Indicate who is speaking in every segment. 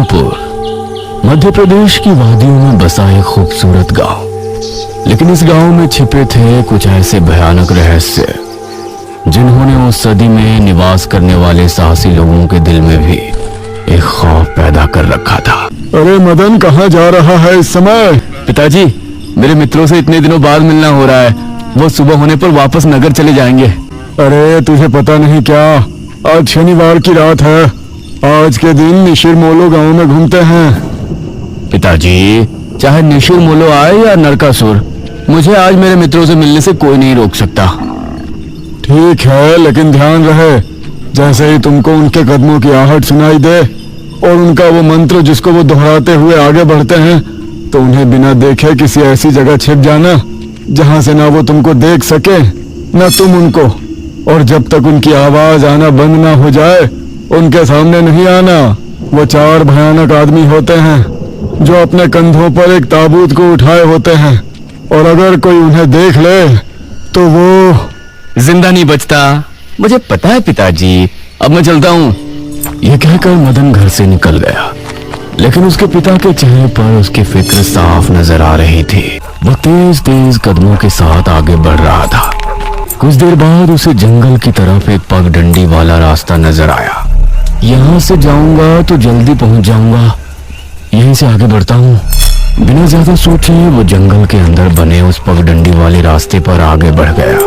Speaker 1: जौनपुर मध्य प्रदेश की वादियों में बसा एक खूबसूरत गांव। लेकिन इस गांव में छिपे थे कुछ ऐसे भयानक रहस्य जिन्होंने उस सदी में निवास करने वाले साहसी लोगों के दिल में भी एक खौफ पैदा कर रखा था।
Speaker 2: अरे मदन, कहाँ जा रहा है इस समय?
Speaker 1: पिताजी, मेरे मित्रों से इतने दिनों बाद मिलना हो रहा है। वो सुबह होने पर वापस नगर चले जाएंगे।
Speaker 2: अरे तुझे पता नहीं क्या, आज शनिवार की रात है। आज के दिन निशिर मोलो गांव में घूमते हैं।
Speaker 1: पिताजी, चाहे निशिर मोलो आए या नरकासुर, मुझे आज मेरे मित्रों से मिलने से कोई नहीं रोक सकता।
Speaker 2: ठीक है, लेकिन ध्यान रहे, जैसे ही तुमको उनके कदमों की आहट सुनाई दे और उनका वो मंत्र जिसको वो दोहराते हुए आगे बढ़ते हैं, तो उन्हें बिना देखे किसी ऐसी जगह छिप जाना जहां से ना वो तुमको देख सके ना तुम उनको। और जब तक उनकी आवाज आना बंद ना हो जाए उनके सामने नहीं आना। वो 4 भयानक आदमी होते हैं जो अपने कंधों पर एक ताबूत को उठाए होते हैं, और अगर कोई उन्हें देख ले तो वो
Speaker 1: जिंदा नहीं बचता। मुझे पता है पिताजी, अब मैं चलता हूँ। यह कहकर मदन घर से निकल गया, लेकिन उसके पिता के चेहरे पर उसकी फिक्र साफ नजर आ रही थी। वो तेज तेज कदमों के साथ आगे बढ़ रहा था। कुछ देर बाद उसे जंगल की तरफ एक पगडंडी वाला रास्ता नजर आया। यहाँ से जाऊंगा तो जल्दी पहुंच जाऊंगा, यहीं से आगे बढ़ता हूँ। बिना ज्यादा सोचे वो जंगल के अंदर बने उस पगडंडी वाले रास्ते पर आगे बढ़ गया।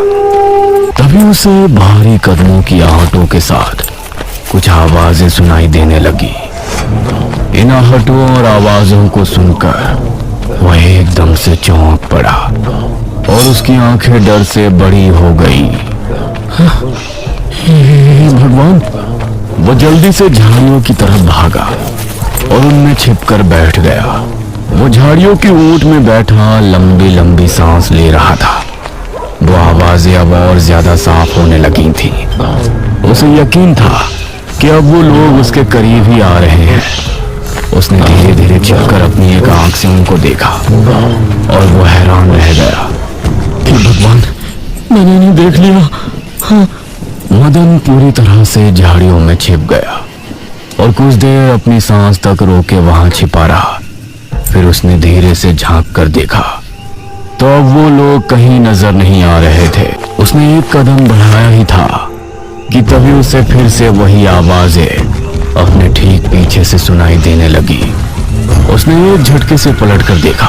Speaker 1: तभी उसे भारी कदमों की आहटों के साथ कुछ आवाजें सुनाई देने लगी। इन आहटों और आवाजों को सुनकर वह एकदम से चौंक पड़ा और उसकी आंखें डर से बड़ी हो गई। हे भगवान! वो जल्दी से झाड़ियों की तरफ भागा और उनमें छिपकर बैठ गया। वो झाड़ियों की ऊंट में बैठा लंबी लंबी सांस ले रहा था। वो आवाजें अब और ज्यादा साफ होने लगी थी। उसे यकीन था कि अब वो लोग उसके करीब ही आ रहे हैं। उसने धीरे धीरे छिपकर अपनी एक आंख से उनको देखा और वो हैरान रह गया कि भगवान, मैंने नहीं देख लिया। हाँ। मदन पूरी तरह से झाड़ियों में छिप गया और कुछ देर अपनी सांस तक रोके वहां छिपा रहा। फिर उसने धीरे से झांक कर देखा तो अब वो लोग कहीं नजर नहीं आ रहे थे। उसने एक कदम बढ़ाया ही था कि तभी उसे फिर से वही आवाजें अपने ठीक पीछे से सुनाई देने लगी। उसने एक झटके से पलट कर देखा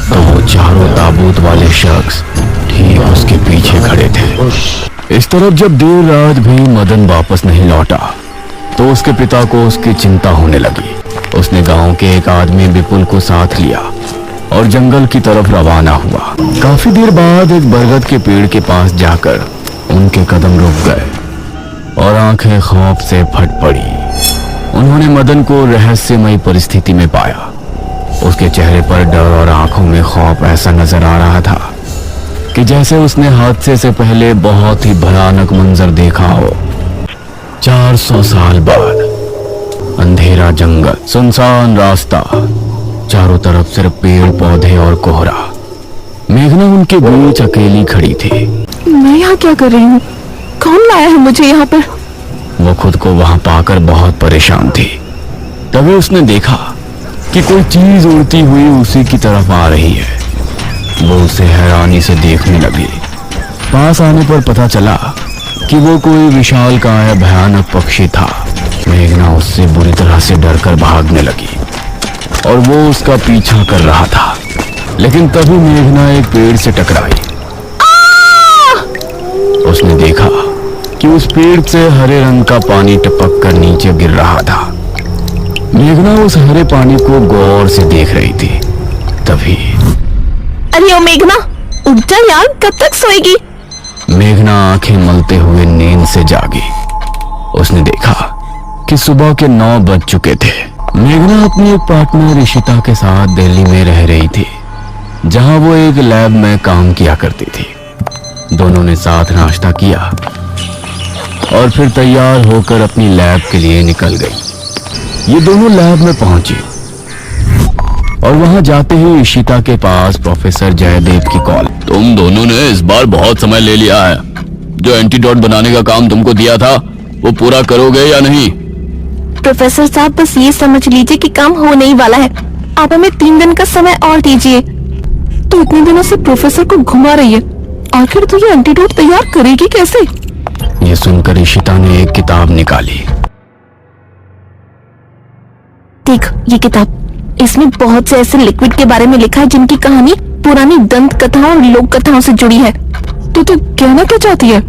Speaker 1: तो वो चारों ताबूत वाले शख्स ठीक उसके पीछे खड़े थे। इस तरफ जब देर रात भी मदन वापस नहीं लौटा तो उसके पिता को उसकी चिंता होने लगी। उसने गांव के एक आदमी विपुल को साथ लिया और जंगल की तरफ रवाना हुआ। काफी देर बाद एक बरगद के पेड़ के पास जाकर उनके कदम रुक गए और आंखें खौफ से फट पड़ी। उन्होंने मदन को रहस्यमयी परिस्थिति में पाया। उसके चेहरे पर डर और आंखों में खौफ ऐसा नजर आ रहा था कि जैसे उसने हादसे से पहले बहुत ही भयानक मंजर देखा हो। 400 साल बाद अंधेरा जंगल, सुनसान रास्ता, चारों तरफ सिर्फ पेड़ पौधे और कोहरा। मेघना उनके बीच अकेली खड़ी थी।
Speaker 3: मैं यहाँ क्या कर रही हूँ? कौन लाया है मुझे यहाँ पर?
Speaker 1: वो खुद को वहां पाकर बहुत परेशान थी। तभी उसने देखा कि कोई चीज उड़ती हुई उसी की तरफ आ रही है। वो उसे हैरानी से देखने लगी। पास आने पर पता चला कि वो कोई विशालकाय भयानक पक्षी था। मेघना उससे बुरी तरह से डरकर भागने लगी और वो उसका पीछा कर रहा था। लेकिन तभी मेघना एक पेड़ से टकराई। उसने देखा कि उस पेड़ से हरे रंग का पानी टपक कर नीचे गिर रहा था। मेघना उस हरे पानी को गौर से देख रही थी। तभी
Speaker 3: अरे ओ मेघना, उठ जा यार, कब तक सोएगी?
Speaker 1: मेघना आंखें मलते हुए नींद से जागी। उसने देखा कि सुबह के 9 बज चुके थे। मेघना अपनी एक पार्टनर ऋषिता के साथ दिल्ली में रह रही थी, जहां वो एक लैब में काम किया करती थी। दोनों ने साथ नाश्ता किया और फिर तैयार होकर अपनी लैब के लिए निकल गई। ये दोनों लैब में पहुंची और वहां जाते ही ईशिता के पास प्रोफेसर जयदेव की कॉल।
Speaker 4: तुम दोनों ने इस बार बहुत समय ले लिया है। जो एंटीडोट बनाने का काम तुमको दिया था वो पूरा करोगे या नहीं?
Speaker 3: प्रोफेसर साहब बस ये समझ लीजिए कि काम होने ही वाला है। आप हमें 3 दिन का समय और दीजिए। तो इतने दिनों से प्रोफेसर को घुमा रही है, आखिर तो ये एंटीडोट तैयार करेगी कैसे?
Speaker 1: ये सुनकर इशिता ने एक किताब निकाली।
Speaker 3: देख ये किताब, इसमें बहुत से ऐसे लिक्विड के बारे में लिखा है जिनकी कहानी पुरानी दंत कथाओं और लोक कथाओं से जुड़ी है।
Speaker 2: तो कहना क्या चाहती है?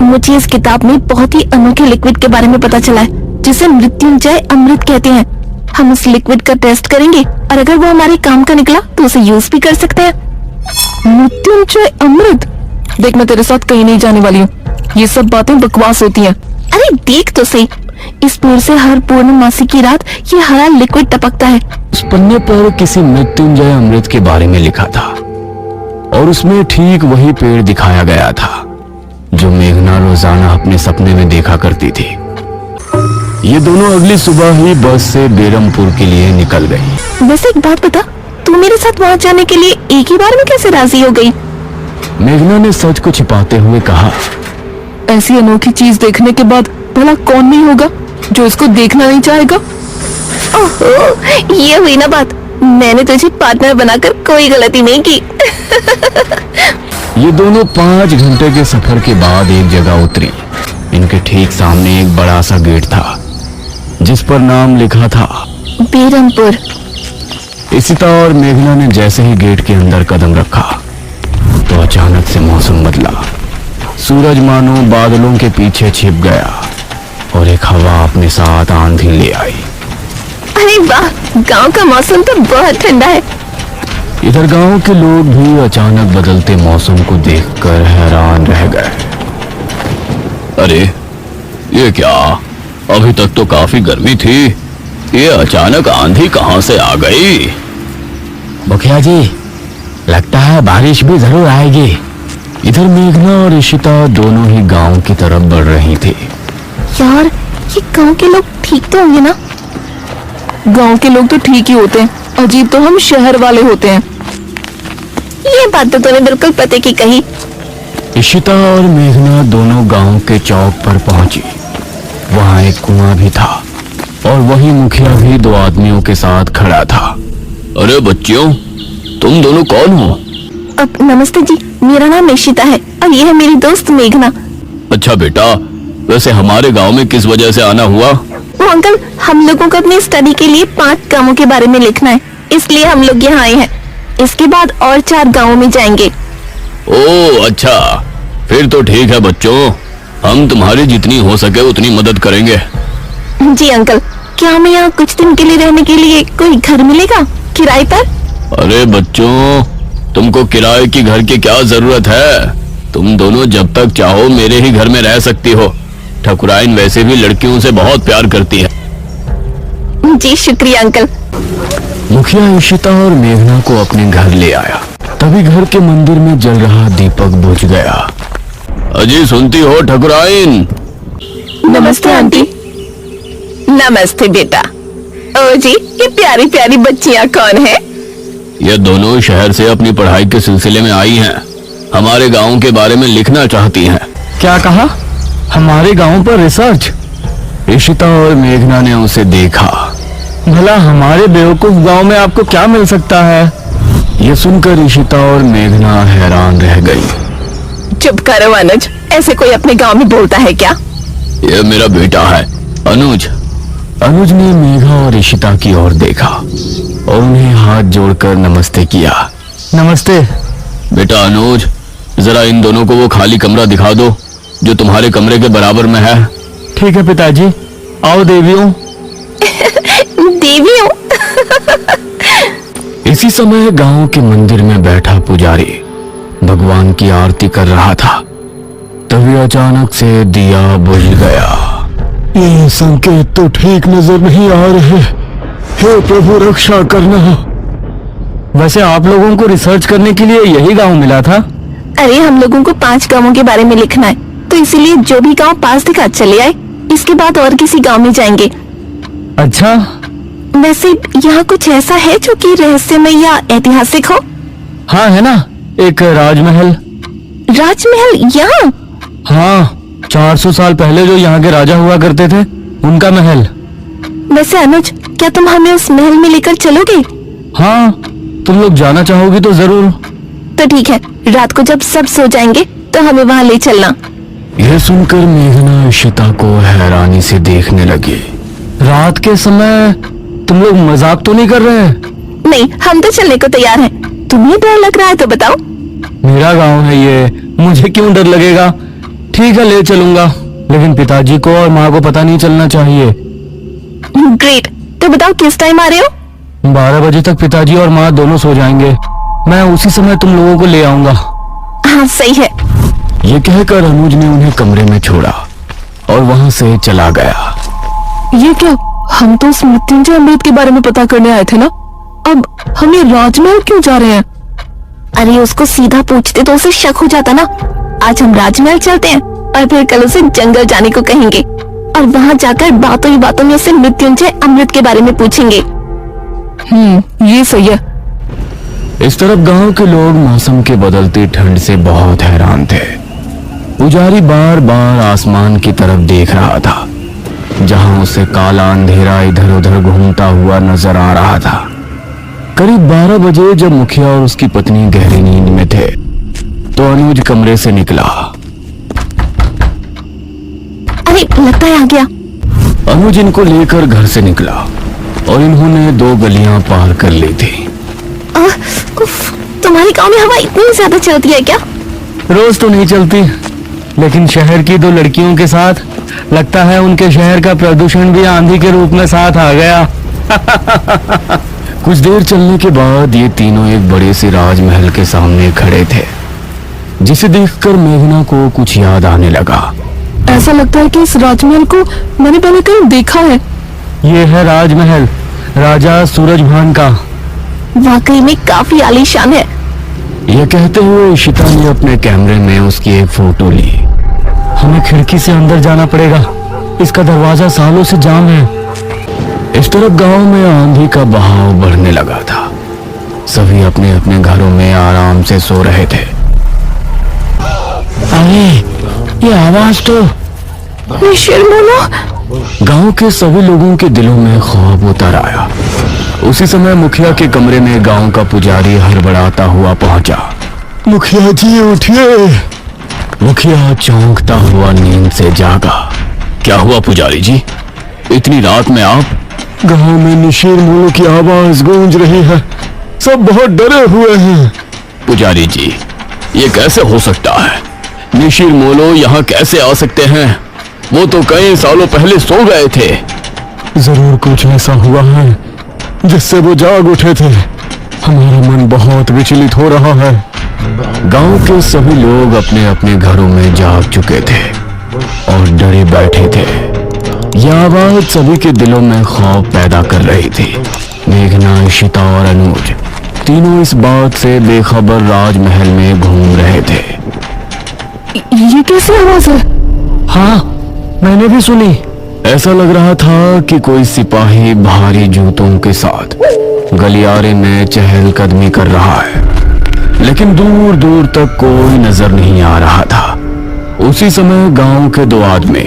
Speaker 3: मुझे इस किताब में बहुत ही अनोखे लिक्विड के बारे में पता चला है जिसे मृत्युंजय अमृत कहते हैं। हम उस लिक्विड का टेस्ट करेंगे और अगर वो हमारे काम का निकला तो उसे यूज भी कर सकते हैं।
Speaker 2: मृत्युंजय अमृत? देख मैं तेरे साथ कहीं नहीं जाने वाली हूँ, ये सब बातें बकवास होती हैं।
Speaker 3: अरे देख तो सही, इस पेड़ से हर पूर्णमासी की रात ये हरा लिक्विड टपकता है।
Speaker 1: उस पन्ने पर किसी मृत्युंजय अमृत के बारे में लिखा था और उसमें ठीक वही पेड़ दिखाया गया था जो मेघना रोजाना अपने सपने में देखा करती थी। ये दोनों अगली सुबह ही बस से बेरमपुर के लिए निकल गई।
Speaker 3: वैसे एक बात बता, तू मेरे साथ वहाँ जाने के लिए एक ही बार में कैसे राजी हो गई?
Speaker 1: मेघना ने सच को छिपाते हुए कहा,
Speaker 2: ऐसी अनोखी चीज देखने के बाद भला कौन नहीं होगा जो इसको देखना नहीं चाहेगा?
Speaker 3: ओहो, ये हुई ना बात। मैंने तुझे पार्टनर बनाकर कोई गलती नहीं की।
Speaker 1: ये दोनों 5 घंटे के सफर के बाद एक जगह उतरी। इनके ठीक सामने एक बड़ा सा गेट था जिस पर नाम लिखा था
Speaker 3: बेरमपुर।
Speaker 1: इशिता और मेघना ने जैसे ही गेट के अंदर कदम रखा तो अचानक से मौसम बदला। सूरज मानो बादलों के पीछे छिप गया और एक हवा अपने साथ आंधी ले आई।
Speaker 3: अरे वाह, गांव का मौसम तो बहुत ठंडा है।
Speaker 1: इधर गांव के लोग भी अचानक बदलते मौसम को देखकर हैरान रह गए।
Speaker 4: अरे ये क्या, अभी तक तो काफी गर्मी थी, ये अचानक आंधी कहाँ से आ गई?
Speaker 1: मुखिया जी, लगता है बारिश भी जरूर आएगी। इधर मेघना और इशिता दोनों ही गांव की तरफ बढ़ रही थी।
Speaker 3: यार ये गांव के लोग ठीक तो होंगे ना?
Speaker 2: गांव के लोग तो ठीक ही होते हैं, अजीब तो हम शहर वाले होते हैं।
Speaker 3: ये बात तो तूने बिल्कुल पते की कही।
Speaker 1: इशिता और मेघना दोनों गांव के चौक पर पहुंची। वहां एक कुआं भी था और वही मुखिया भी 2 आदमियों के साथ खड़ा था।
Speaker 4: अरे बच्चियों, तुम दोनों कौन हो?
Speaker 3: अब नमस्ते जी, मेरा नाम इशिता है और ये है मेरी दोस्त मेघना।
Speaker 4: अच्छा बेटा, वैसे हमारे गांव में किस वजह से आना हुआ?
Speaker 3: वो अंकल, हम लोगों को अपनी स्टडी के लिए 5 गांवों के बारे में लिखना है, इसलिए हम लोग यहाँ आए हैं। इसके बाद और 4 गांवों में जाएंगे।
Speaker 4: ओह अच्छा, फिर तो ठीक है बच्चों, हम तुम्हारी जितनी हो सके उतनी मदद करेंगे।
Speaker 3: जी अंकल, क्या हमें यहाँ कुछ दिन के लिए रहने के लिए कोई घर मिलेगा किराए पर?
Speaker 4: अरे बच्चों, तुमको किराए की घर की क्या जरूरत है? तुम दोनों जब तक चाहो मेरे ही घर में रह सकती हो। ठकुराइन वैसे भी लड़कियों से बहुत प्यार करती है।
Speaker 3: जी शुक्रिया अंकल।
Speaker 1: मुखिया इशिता और मेघना को अपने घर ले आया। तभी घर के मंदिर में जल रहा दीपक बुझ गया।
Speaker 4: अजी सुनती हो ठकुराइन?
Speaker 3: नमस्ते आंटी। नमस्ते बेटा। ओ जी, ये प्यारी प्यारी बच्चियाँ कौन है?
Speaker 4: ये दोनों शहर से अपनी पढ़ाई के सिलसिले में आई हैं। हमारे गांव के बारे में लिखना चाहती हैं।
Speaker 1: क्या कहा? हमारे गांव पर रिसर्च? इशिता और मेघना ने उसे देखा। भला हमारे बेवकूफ गांव में आपको क्या मिल सकता है? ये सुनकर इशिता और मेघना हैरान रह गई।
Speaker 3: चुप करो अनुज, ऐसे कोई अपने गांव में बोलता है क्या?
Speaker 4: ये मेरा बेटा है अनुज।
Speaker 1: अनुज ने मेघा और इशिता की ओर देखा और उन्हें हाथ जोड़कर नमस्ते किया।
Speaker 2: नमस्ते
Speaker 4: बेटा अनुज, जरा इन दोनों को वो खाली कमरा दिखा दो जो तुम्हारे कमरे के बराबर में है।
Speaker 2: ठीक है पिताजी। आओ देवियों।
Speaker 3: देवियों?
Speaker 1: इसी समय गांव के मंदिर में बैठा पुजारी भगवान की आरती कर रहा था। तभी अचानक से दिया बुझ गया।
Speaker 2: ये संकेत तो ठीक नजर नहीं आ रहे। हे प्रभु रक्षा करना। वैसे आप लोगों को रिसर्च करने के लिए यही गांव मिला था?
Speaker 3: अरे हम लोगों को 5 गांवों के बारे में लिखना है, तो इसीलिए जो भी गांव पास दिखा चले आए। इसके बाद और किसी गांव में जाएंगे।
Speaker 2: अच्छा,
Speaker 3: वैसे यहाँ कुछ ऐसा है जो कि रहस्यमय या ऐतिहासिक हो?
Speaker 2: हाँ है ना, एक राजमहल।
Speaker 3: राजमहल यहाँ?
Speaker 2: हाँ, 400 साल पहले जो यहाँ के राजा हुआ करते थे, उनका महल।
Speaker 3: वैसे अनुज, क्या तुम हमें उस महल में लेकर चलोगे?
Speaker 1: हाँ, तुम लोग जाना चाहोगी तो जरूर।
Speaker 3: तो ठीक है, रात को जब सब सो जाएंगे तो हमें वहाँ ले चलना।
Speaker 1: यह सुनकर मेघना इशिता को हैरानी से देखने लगी। रात के समय तुम लोग मजाक तो नहीं कर रहे हैं?
Speaker 3: नहीं, हम तो चलने को तैयार हैं। तुम्हें डर लग रहा है तो बताओ।
Speaker 1: मेरा गांव है ये, मुझे क्यों डर लगेगा। ठीक है, ले चलूंगा, लेकिन पिताजी को और माँ को पता नहीं चलना चाहिए।
Speaker 3: ग्रेट, तो बताओ किस टाइम आ रहे हो?
Speaker 1: 12 बजे तक पिताजी और माँ दोनों सो जाएंगे। मैं उसी समय तुम लोगों को ले आऊंगा।
Speaker 3: हाँ सही है।
Speaker 1: ये कहकर अनुज ने उन्हें कमरे में छोड़ा और वहां से चला गया।
Speaker 3: ये क्या? हम तो उस मृत्युंजय अमृत के बारे में पता करने आए थे ना, अब हम ये राजमहल क्यों जा रहे हैं? अरे उसको सीधा पूछते तो उसे शक हो जाता ना। आज हम राजमहल चलते हैं और फिर कल उसे जंगल जाने को कहेंगे और वहाँ जाकर बातों ही बातों में उसे मृत्युंजय अमृत के बारे में पूछेंगे। ये सही है।
Speaker 1: इस तरफ गांव के लोग मौसम के बदलती ठंड से बहुत हैरान थे। पुजारी बार बार आसमान की तरफ देख रहा था, जहां उसे काला अंधेरा इधर उधर घूमता हुआ नजर आ रहा था। करीब 12 बजे जब मुखिया और उसकी पत्नी गहरी नींद में थे तो अनुज कमरे से निकला।
Speaker 3: अरे लगता है आ गया।
Speaker 1: अनुज इनको लेकर घर से निकला और इन्होंने 2 गलियां पार कर ली थी।
Speaker 3: उफ, तुम्हारे गांव में हवा इतनी ज्यादा चलती है क्या?
Speaker 1: रोज तो नहीं चलती, लेकिन शहर की 2 लड़कियों के साथ लगता है उनके शहर का प्रदूषण भी आंधी के रूप में साथ आ गया। कुछ देर चलने के बाद ये तीनों एक बड़े से राजमहल के सामने खड़े थे, जिसे देखकर मेघना को कुछ याद आने लगा।
Speaker 3: ऐसा लगता है कि इस राजमहल को मैंने पहले कहीं देखा है।
Speaker 1: ये है राजमहल राजा सूरजभान का।
Speaker 3: वाकई में काफी आलीशान है।
Speaker 1: यह कहते हुए इशिता ने अपने कैमरे में उसकी एक फोटो ली। हमें खिड़की से अंदर जाना पड़ेगा, इसका दरवाजा सालों से जाम है। इस तरफ गांव में आंधी का बहाव बढ़ने लगा था। सभी अपने अपने घरों में आराम से सो रहे थे। अरे ये आवाज तो गांव के सभी लोगों के दिलों में खौफ उतर आया। उसी समय मुखिया के कमरे में गांव का पुजारी हड़बड़ाता हुआ पहुंचा।
Speaker 2: मुखिया जी उठिए।
Speaker 1: मुखिया चौंकता हुआ नींद से जागा।
Speaker 4: क्या हुआ पुजारी जी, इतनी रात में आप?
Speaker 2: गांव में निशीर मोलों की आवाज गूंज रही है, सब बहुत डरे हुए हैं।
Speaker 4: पुजारी जी, ये कैसे हो सकता है? निशीर मोलो यहाँ कैसे आ सकते हैं? वो तो कई सालों पहले सो गए थे।
Speaker 2: जरूर कुछ ऐसा हुआ है जिससे वो जाग उठे थे। हमारा मन बहुत विचलित हो रहा है।
Speaker 1: गांव के सभी लोग अपने अपने घरों में जाग चुके थे और डरे बैठे थे। यह आवाज सभी के दिलों में खौफ पैदा कर रही थी। मेघना, इशिता और अनुज तीनों इस बात से बेखबर राजमहल में घूम रहे थे।
Speaker 3: ये कैसी आवाज है?
Speaker 1: हाँ, मैंने भी सुनी। ऐसा लग रहा था कि कोई सिपाही भारी जूतों के साथ गलियारे में चहलकदमी कर रहा है, लेकिन दूर दूर तक कोई नजर नहीं आ रहा था। उसी समय गांव के 2 आदमी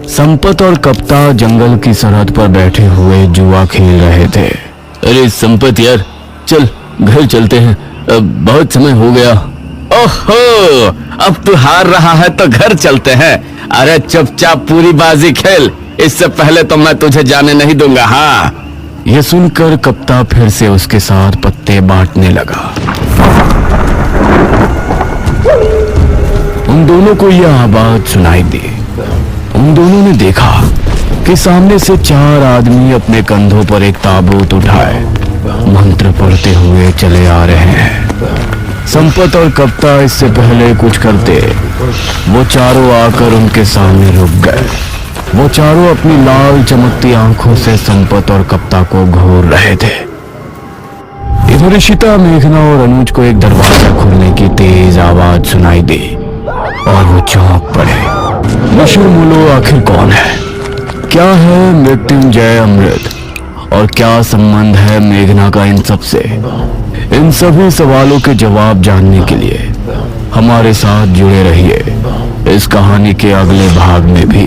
Speaker 1: संपत और कप्ता जंगल की सरहद पर बैठे हुए जुआ खेल रहे थे।
Speaker 4: अरे संपत यार, चल घर चलते हैं, अब बहुत समय हो गया। ओहो, अब तू हार रहा है तो घर चलते हैं। अरे चुपचाप पूरी बाजी खेल, इससे पहले तो मैं तुझे जाने नहीं दूंगा। हाँ।
Speaker 1: यह सुनकर कप्ता फिर से उसके साथ पत्ते बांटने लगा। उन दोनों को यह आवाज सुनाई दी। उन दोनों ने देखा कि सामने से 4 आदमी अपने कंधों पर एक ताबूत उठाए मंत्र पढ़ते हुए चले आ रहे हैं। संपत और कप्ता इससे पहले कुछ करते, वो चारों आकर उनके सामने रुक गए। वो चारों अपनी लाल चमकती आंखों से संपत और कप्ता को घूर रहे थे। इधर इशिता, मेघना और अनुज को एक दरवाजा खुलने की तेज आवाज सुनाई दी और वो चौंक पड़े। निशीर मोलो आखिर कौन है? क्या है मृत्युंजय अमृत? और क्या संबंध है मेघना का इन सब से? इन सभी सवालों के जवाब जानने के लिए हमारे साथ जुड़े रहिए इस कहानी के अगले भाग में भी।